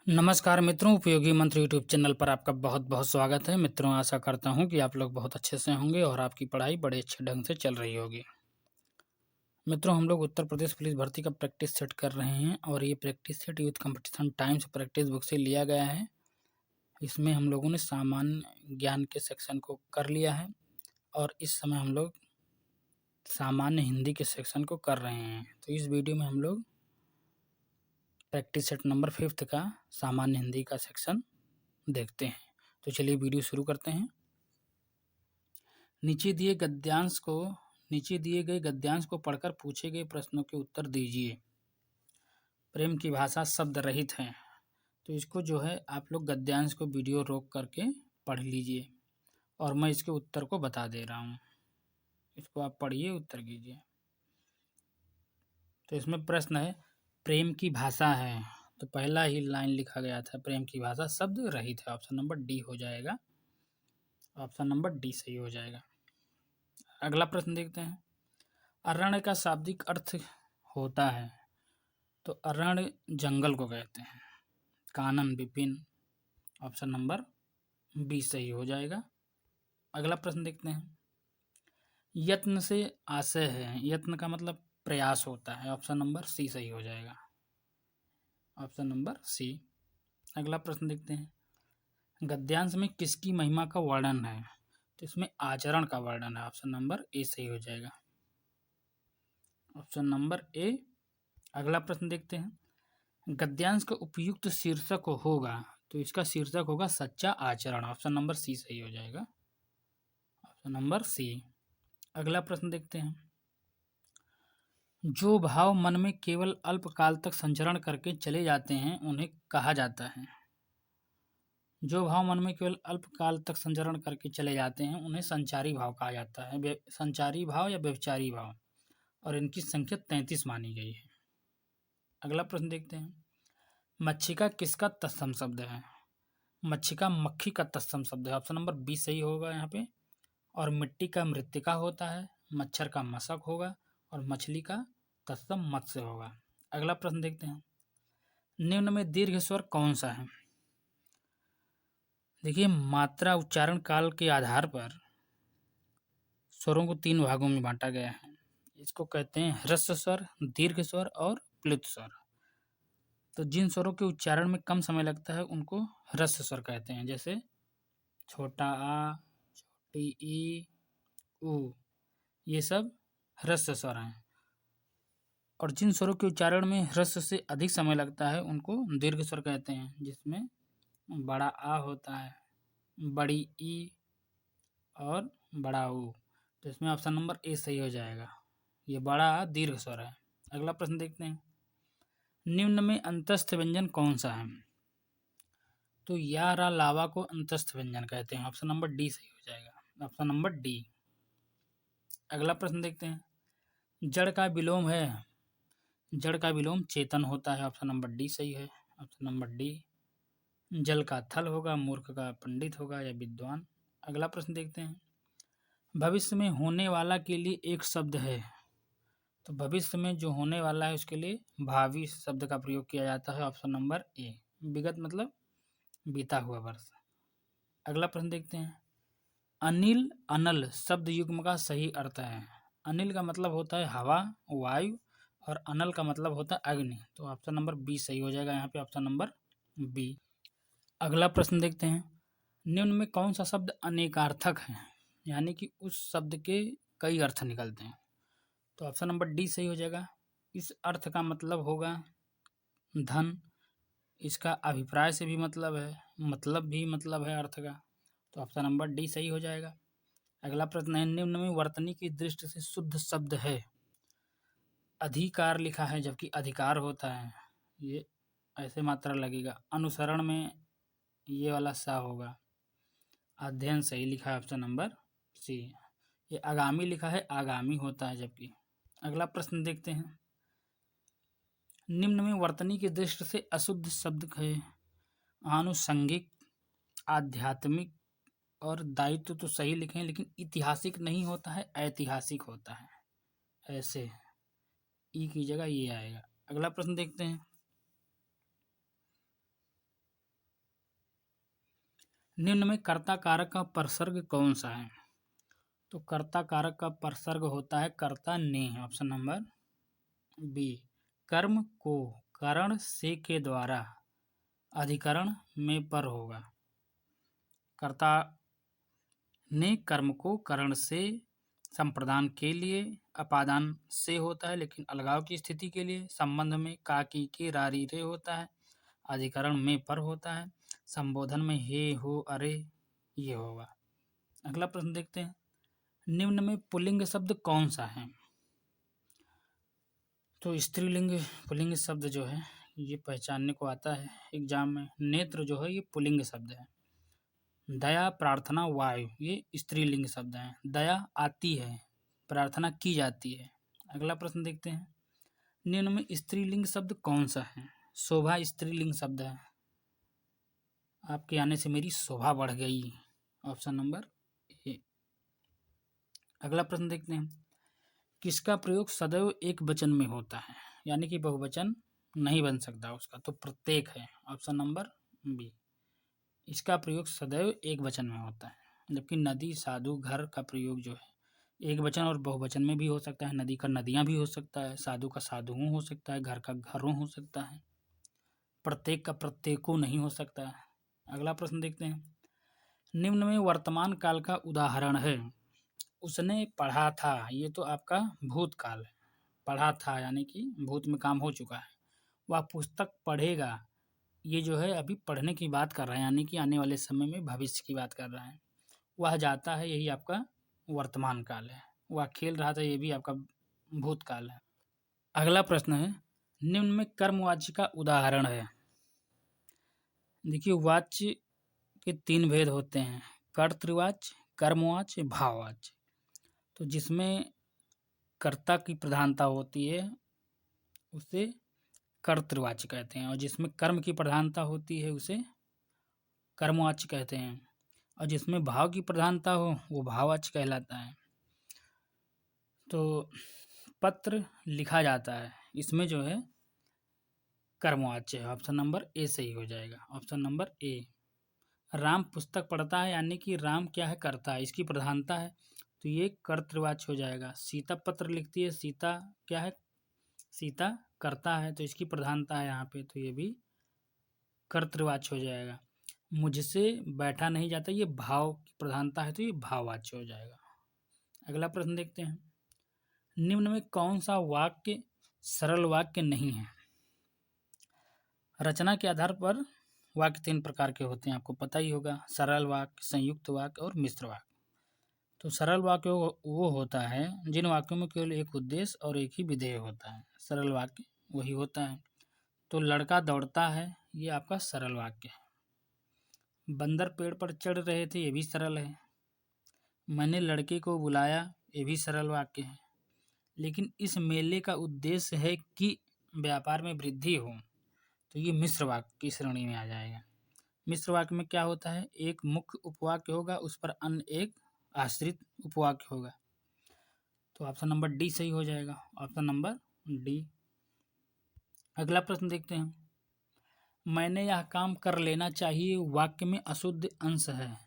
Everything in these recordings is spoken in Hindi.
नमस्कार मित्रों, उपयोगी मंत्र यूट्यूब चैनल पर आपका बहुत-बहुत स्वागत है। मित्रों, आशा करता हूँ कि आप लोग बहुत अच्छे से होंगे और आपकी पढ़ाई बड़े अच्छे ढंग से चल रही होगी। मित्रों, हम लोग उत्तर प्रदेश पुलिस भर्ती का प्रैक्टिस सेट कर रहे हैं और ये practice set youth competition times practice book से लिया गया है। इसमें हम लोगों ने सामान्य ज्ञान के सेक्शन को कर लिया है और इस समय हम लोग सामान्य हिंदी के सेक्शन को कर रहे हैं। तो इस वीडियो में हम लोग प्रैक्टिस सेट नंबर 5th का सामान्य हिंदी का सेक्शन देखते हैं। तो चलिए वीडियो शुरू करते हैं। नीचे दिए गए गद्यांश को पढ़कर पूछे गए प्रश्नों के उत्तर दीजिए। प्रेम की भाषा शब्द रहित है। तो इसको जो है आप लोग गद्यांश को वीडियो रोक करके पढ़ लीजिए और मैं इसके उत्तर को बता दे रहा हूँ। इसको आप पढ़िए, उत्तर कीजिए। तो इसमें प्रश्न है, प्रेम की भाषा है। तो पहला ही लाइन लिखा गया था, प्रेम की भाषा शब्द रहित है। ऑप्शन नंबर डी हो जाएगा। ऑप्शन नंबर डी सही हो जाएगा। अगला प्रश्न देखते हैं। अरण्य का शाब्दिक अर्थ होता है। तो अरण्य जंगल को कहते हैं। कानन विपिन। ऑप्शन नंबर बी सही हो जाएगा। अगला प्रश्न देखते हैं। यत्न से आशय है। यत्न का मतलब प्रयास होता है। ऑप्शन नंबर सी सही हो जाएगा। Option number C. अगला प्रश्न देखते हैं। गद्यांश में किसकी महिमा का वर्णन है। तो इसमें आचरण का वर्णन है। ऑप्शन नंबर ए सही हो जाएगा। Option number A. अगला प्रश्न देखते हैं। गद्यांश का उपयुक्त शीर्षक होगा। तो इसका शीर्षक होगा सच्चा आचरण। ऑप्शन नंबर सी सही हो जाएगा। Option number C. अगला प्रश्न देखते हैं। जो भाव मन में केवल अल्पकाल तक संचरण करके चले जाते हैं उन्हें कहा जाता है। जो भाव मन में केवल अल्पकाल तक संचरण करके चले जाते हैं उन्हें संचारी भाव कहा जाता है। संचारी भाव या व्यभिचारी भाव, और इनकी संख्या 33 मानी गई है। अगला प्रश्न देखते हैं। मच्छिका किसका तत्सम शब्द है। मच्छिका मक्खी का तत्सम शब्द है। ऑप्शन नंबर बी सही होगा यहाँ पे। और मिट्टी का मृत्तिका होता है। मच्छर का मशक होगा और मछली का तत्सम मत्स्य होगा। अगला प्रश्न देखते हैं। निम्न में दीर्घ स्वर कौन सा है। देखिए, मात्रा उच्चारण काल के आधार पर स्वरों को 3 भागों में बांटा गया है। इसको कहते हैं ह्रस्व स्वर, दीर्घ स्वर और प्लुत स्वर। तो जिन स्वरों के उच्चारण में कम समय लगता है उनको ह्रस्व स्वर कहते हैं। जैसे छोटा आ, छोटी ई, उ, ये सब ह्रस्व स्वर हैं। और जिन स्वरों के उच्चारण में ह्रस्व से अधिक समय लगता है उनको दीर्घ स्वर कहते हैं, जिसमें बड़ा आ होता है, बड़ी ई और बड़ा ऊ। तो इसमें ऑप्शन नंबर ए सही हो जाएगा। ये बड़ा आ दीर्घ स्वर है। अगला प्रश्न देखते हैं। निम्न में अंतस्थ व्यंजन कौन सा है। तो या रा लावा को अंतस्थ व्यंजन कहते हैं। ऑप्शन नंबर डी सही हो जाएगा। Option number D. अगला प्रश्न देखते हैं। जड़ का विलोम है। जड़ का विलोम चेतन होता है। ऑप्शन नंबर डी सही है। Option number D. जल का थल होगा, मूर्ख का पंडित होगा या विद्वान। अगला प्रश्न देखते हैं। भविष्य में होने वाला के लिए एक शब्द है। तो भविष्य में जो होने वाला है उसके लिए भावी शब्द का प्रयोग किया जाता है। Option number A. विगत मतलब बीता हुआ वर्ष। अगला प्रश्न देखते हैं। अनिल अनल शब्द युग्म का सही अर्थ है। अनिल का मतलब होता है हवा, वायु, और अनल का मतलब होता है अग्नि। तो ऑप्शन नंबर बी सही हो जाएगा यहाँ पे। Option number B. अगला प्रश्न देखते हैं। निम्न में कौन सा शब्द अनेकार्थक है, यानी कि उस शब्द के कई अर्थ निकलते हैं। तो ऑप्शन नंबर डी सही हो जाएगा। इस अर्थ का मतलब होगा धन। इसका अभिप्राय से भी मतलब है, मतलब भी मतलब है अर्थ का। तो ऑप्शन नंबर डी सही हो जाएगा। अगला प्रश्न है। निम्न में वर्तनी की दृष्टि से शुद्ध शब्द है। अधिकार लिखा है जबकि अधिकार होता है, ये ऐसे मात्रा लगेगा। अनुसरण में ये वाला सा होगा। अध्ययन सही लिखा है। Option number C. ये आगामी लिखा है, आगामी होता है जबकि। अगला प्रश्न देखते हैं। निम्न में वर्तनी की दृष्टि से अशुद्ध शब्द है। आनुषंगिक, आध्यात्मिक और दायित्व तो सही लिखे, लेकिन ऐतिहासिक नहीं होता है, ऐतिहासिक होता है। ऐसे ई की जगह ये आएगा। अगला प्रश्न देखते हैं। निम्न में कर्ता कारक का परसर्ग कौन सा है? तो कर्ता कारक का परसर्ग होता है कर्ता ने, ऑप्शन नंबर बी। कर्म को करण से के द्वारा अधिकरण में पर होगा। कर्ता ने कर्म को करण से संप्रदान के लिए अपादान से होता है, लेकिन अलगाव की स्थिति के लिए संबंध में का की के रारी रे होता है, अधिकरण में पर होता है, संबोधन में हे हो अरे ये होगा। अगला प्रश्न देखते हैं, निम्न में पुल्लिंग शब्द कौन सा है? तो स्त्रीलिंग पुल्लिंग शब्द जो है ये पहचानने को आता है एग्जाम में। नेत्र जो है ये पुल्लिंग शब्द है। दया, प्रार्थना, वायु ये स्त्रीलिंग शब्द हैं। दया आती है, प्रार्थना की जाती है। अगला प्रश्न देखते हैं, निम्न में स्त्रीलिंग शब्द कौन सा है? शोभा स्त्रीलिंग शब्द है। आपके आने से मेरी शोभा बढ़ गई, ऑप्शन नंबर ए। अगला प्रश्न देखते हैं, किसका प्रयोग सदैव एक वचन में होता है, यानी कि बहुवचन नहीं बन सकता उसका, तो प्रत्येक है, ऑप्शन नंबर बी। इसका प्रयोग सदैव एक वचन में होता है, जबकि नदी, साधु, घर का प्रयोग जो है एक वचन और बहुवचन में भी हो सकता है। नदी का नदियाँ भी हो सकता है, साधु का साधुओं हो सकता है, घर का घरों हो सकता है, प्रत्येक का प्रत्येकों नहीं हो सकता है। अगला प्रश्न देखते हैं, निम्न में वर्तमान काल का उदाहरण है। उसने पढ़ा था, ये तो आपका भूतकाल है। पढ़ा था यानी कि भूत में काम हो चुका है। वह पुस्तक पढ़ेगा, ये जो है अभी पढ़ने की बात कर रहा है, यानी कि आने वाले समय में भविष्य की बात कर रहा है। वह जाता है, यही आपका वर्तमान काल है। वह खेल रहा था, ये भी आपका भूतकाल है। अगला प्रश्न है, निम्न में कर्मवाच्य का उदाहरण है। देखिए वाच्य के तीन भेद होते हैं, कर्तृवाच्य, कर्मवाच्य, भाववाच्य। तो जिसमें कर्ता की प्रधानता होती है उसे कर्तृवाच्य कहते हैं, और जिसमें कर्म की प्रधानता होती है उसे कर्मवाच्य कहते हैं, और जिसमें भाव की प्रधानता हो वो भाववाच्य कहलाता है। तो पत्र लिखा जाता है, इसमें जो है कर्मवाच्य है, ऑप्शन नंबर ए सही हो जाएगा, ऑप्शन नंबर ए। राम पुस्तक पढ़ता है, यानी कि राम क्या है, कर्ता है, इसकी प्रधानता है, तो ये कर्तृवाच्य हो जाएगा। सीता पत्र लिखती है, सीता क्या है, सीता कर्ता है, तो इसकी प्रधानता है यहाँ पे, तो ये भी कर्तृवाच्य हो जाएगा। मुझसे बैठा नहीं जाता, ये भाव की प्रधानता है, तो ये भाववाच्य हो जाएगा। अगला प्रश्न देखते हैं, निम्न में कौन सा वाक्य सरल वाक्य नहीं है? रचना के आधार पर वाक्य तीन प्रकार के होते हैं, आपको पता ही होगा, सरल वाक्य, संयुक्त वाक्य और मिश्र वाक्य। तो सरल वाक्य वो होता है जिन वाक्यों में केवल एक उद्देश्य और एक ही विधेय होता है, सरल वाक्य वही होता है। तो लड़का दौड़ता है, ये आपका सरल वाक्य है। बंदर पेड़ पर चढ़ रहे थे, ये भी सरल है। मैंने लड़के को बुलाया, ये भी सरल वाक्य है। लेकिन इस मेले का उद्देश्य है कि व्यापार में वृद्धि हो, तो ये मिश्र वाक्य की श्रेणी में आ जाएगा। मिश्र वाक्य में क्या होता है, एक मुख्य उपवाक्य होगा, उस पर अन्य एक आश्रित उपवाक्य होगा। तो ऑप्शन नंबर डी सही हो जाएगा, ऑप्शन नंबर डी। अगला प्रश्न देखते हैं, मैंने यह काम कर लेना चाहिए वाक्य में अशुद्ध अंश है,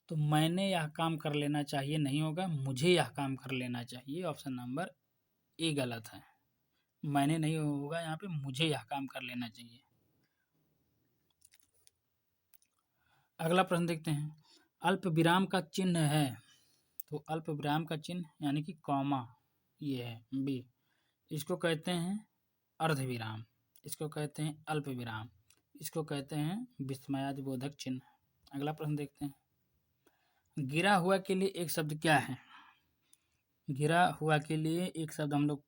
तो मैंने यह काम कर लेना चाहिए नहीं होगा, मुझे यह काम कर लेना चाहिए, ऑप्शन नंबर ए गलत है। मैंने नहीं होगा यहाँ पे, मुझे यह काम कर लेना चाहिए। अगला प्रश्न देखते हैं, अल्प विराम का चिन्ह है, तो अल्प विराम का चिन्ह यानी कि कॉमा ये है बी, इसको कहते हैं अर्धविराम, इसको कहते हैं अल्प विराम, इसको कहते हैं विस्मयादिबोधक चिन्ह। अगला प्रश्न देखते हैं, गिरा हुआ के लिए एक शब्द क्या है? गिरा हुआ के लिए एक शब्द हम लोग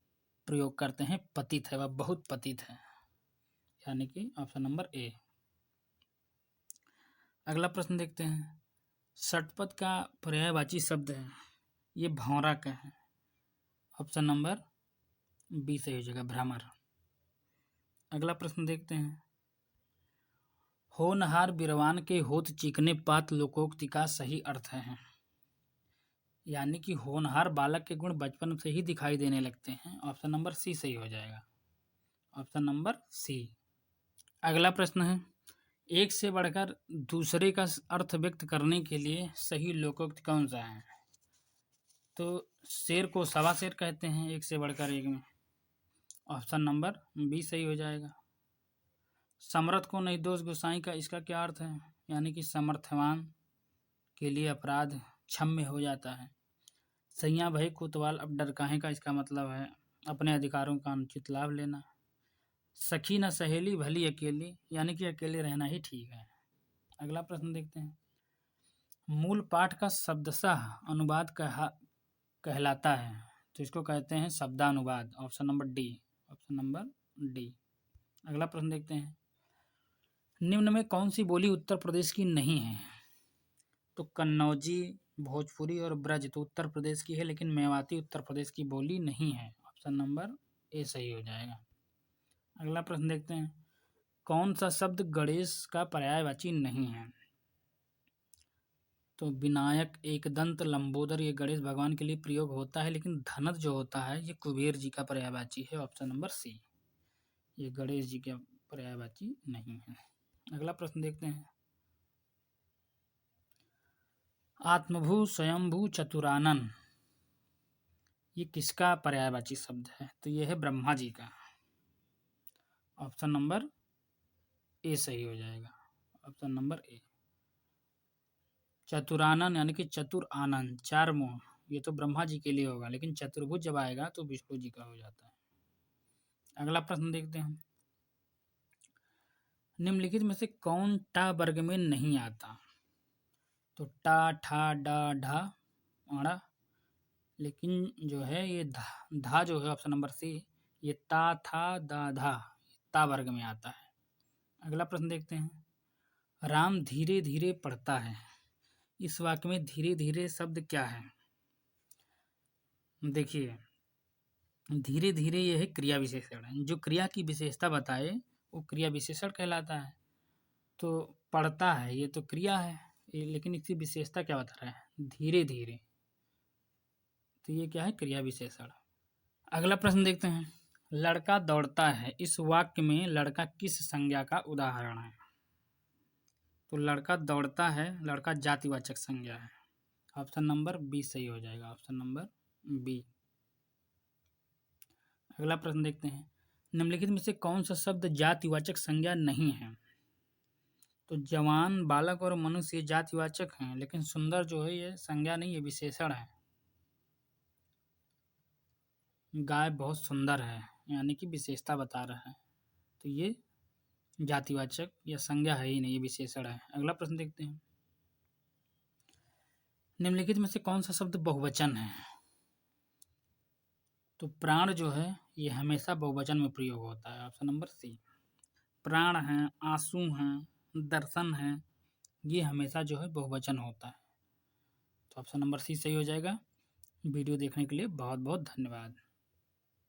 प्रयोग करते हैं पतित है, वह बहुत पतित है, यानी कि ऑप्शन नंबर ए। अगला प्रश्न देखते हैं, षटपद का पर्यायवाची शब्द है, ये भौरा का है, ऑप्शन नंबर बी सही हो जाएगा, भ्रमर। अगला प्रश्न देखते हैं, होनहार बिरवान के होत चिकने पात लोकोक्ति का सही अर्थ है, यानी कि होनहार बालक के गुण बचपन से ही दिखाई देने लगते हैं, ऑप्शन नंबर सी सही हो जाएगा, ऑप्शन नंबर सी। अगला प्रश्न है, एक से बढ़कर दूसरे का अर्थ व्यक्त करने के लिए सही लोकोक्त कौन सा है? तो शेर को सवा शेर कहते हैं एक से बढ़कर एक में। ऑप्शन नंबर बी सही हो जाएगा। समर्थ को नहीं दोष गोसाई का इसका क्या अर्थ है? यानी कि समर्थवान के लिए अपराध क्षम्य हो जाता है। सैया भाई कोतवाल अब डर काहे का इसका मतलब है अपने अधिकारों का अनुचित लाभ लेना। सखी न सहेली भली अकेली, यानी कि अकेले रहना ही ठीक है। अगला प्रश्न देखते हैं। मूल पाठ का शब्दशः अनुवाद कहलाता है, तो इसको कहते हैं शब्दानुवाद। Option number D. Option number D. अगला प्रश्न देखते हैं। निम्न में कौन सी बोली उत्तर प्रदेश की नहीं है? तो कन्नौजी, भोजपुरी और ब्रज तो उत्तर प्रदेश की है, लेकिन मेवाती उत्तर प्रदेश की बोली नहीं है। ऑप्शन नंबर ए सही हो जाएगा। अगला प्रश्न देखते हैं। कौन सा शब्द गणेश का पर्यायवाची नहीं है? तो विनायक, एकदंत, लंबोदर ये गणेश भगवान के लिए प्रयोग होता है, लेकिन धनत जो होता है ये कुबेर जी का पर्यायवाची है। Option number C. ये गणेश जी का पर्यायवाची नहीं है। अगला प्रश्न देखते हैं। आत्मभू, स्वयंभू, चतुरानन ये किसका पर्यायवाची शब्द है? तो ये है ब्रह्मा जी का। ऑप्शन नंबर ए सही हो जाएगा। Option number A. चतुरानन यानी कि चतुर आनंद, चार मुंह, ये तो ब्रह्मा जी के लिए होगा, लेकिन चतुर्भुज जब आएगा तो विष्णु जी का हो जाता है। अगला प्रश्न देखते हैं। निम्नलिखित में से कौन टा वर्ग में नहीं आता? तो टा, ठा, डा, ढा, अड़ा, लेकिन जो है ये धा जो है ऑप्शन नंबर सी, ये ता, था, दा, धा ता वर्ग में आता है। अगला प्रश्न देखते हैं। राम धीरे धीरे पढ़ता है, इस वाक्य में धीरे धीरे शब्द क्या है? देखिए, धीरे धीरे यह है क्रिया विशेषण है, जो क्रिया की विशेषता बताए वो क्रिया विशेषण कहलाता है। तो पढ़ता है ये तो क्रिया है, लेकिन इसकी विशेषता क्या बता रहा है? धीरे धीरे, तो ये क्या है? क्रिया विशेषण। अगला प्रश्न देखते हैं। लड़का दौड़ता है, इस वाक्य में लड़का किस संज्ञा का उदाहरण है? तो लड़का दौड़ता है, लड़का जातिवाचक संज्ञा है। ऑप्शन नंबर बी सही हो जाएगा। Option number B. अगला प्रश्न देखते हैं। निम्नलिखित में से कौन सा शब्द जातिवाचक संज्ञा नहीं है? तो जवान, बालक और मनुष्य जातिवाचक हैं, लेकिन सुंदर जो है ये संज्ञा नहीं, ये विशेषण है। गाय बहुत सुंदर है, यानी कि विशेषता बता रहा है, तो ये जातिवाचक या संज्ञा है ही नहीं, ये विशेषण है। अगला प्रश्न देखते हैं। निम्नलिखित में से कौन सा शब्द बहुवचन है? तो प्राण जो है ये हमेशा बहुवचन में प्रयोग होता है। Option number C. प्राण है, आंसू हैं, दर्शन है, ये हमेशा जो है बहुवचन होता है। तो ऑप्शन नंबर सी सही हो जाएगा। वीडियो देखने के लिए बहुत बहुत धन्यवाद।